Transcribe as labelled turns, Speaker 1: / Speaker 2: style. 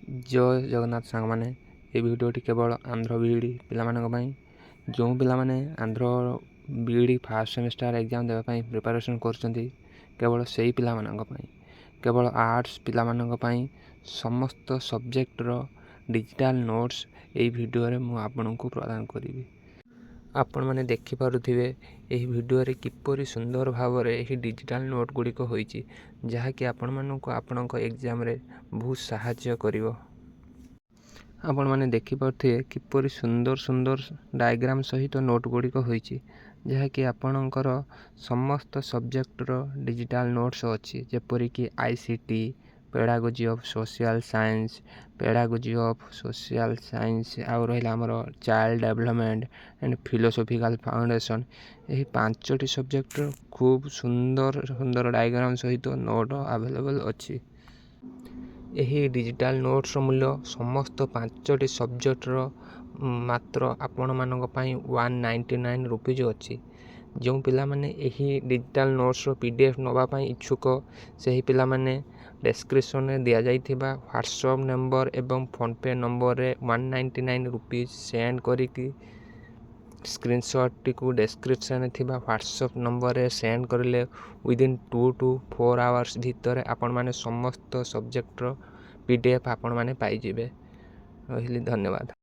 Speaker 1: जय जगन्नाथ सांग मैंने ये भिडियोटी केवल आंध्र बीईडी पाई जो पाने Andhra B.Ed fast semester exam देवाई प्रिपरेशन करवल से ही पाई केवल आर्ट्स पाई समस्त सब्जेक्टर डिजिटल नोट्स यही भिडियो मु आपन को प्रदान करी। आपण मैंने देखिपे यही भिडियो किपरि सुंदर भाव में डिजिटल नोट गुड़िक होइछि जहाँकि आपण मानक आपण एग्जाम रे बहुत सहाय्य करिवो। आपण मैंने देखिपे किपरि सुंदर सुंदर डायग्राम सहित नोट गुड़िक होइछि जहाँकि आपणकर समस्त सब्जेक्टर डिजिटल नोट्स अच्छी जेपरिक ICT pedagogy of social science pedagogy of social science आउ रहा आमर child development and philosophical foundation यही 5टी सब्जेक्ट खूब सुंदर सुंदर डायग्राम सहित नोट अवेलेबल अच्छी। यही डिजिटल नोट्स मूल्य समस्त 5टी सब्जेक्टर मात्र आपण मानक पई 199 रुपीज अच्छी। जो पिला माने यही डिजिटल नोट्स पीडीएफ नवा पई इच्छुक सही पिला माने डिस्क्रिप्शन में दिया जाइथिबा व्हाट्सएप नंबर एवं फोन पे नंबर रे 199 रुपीज सेंड करिकी स्क्रीनशॉट टी को डिस्क्रिप्शन में थिबा व्हाट्सएप नंबर रे सेंड करले विदिन 2 to 4 आवर्स भीतर आपण माने समस्त सब्जेक्टर पीडीएफ आपण माने पाई जिवे। रहिली धन्यवाद।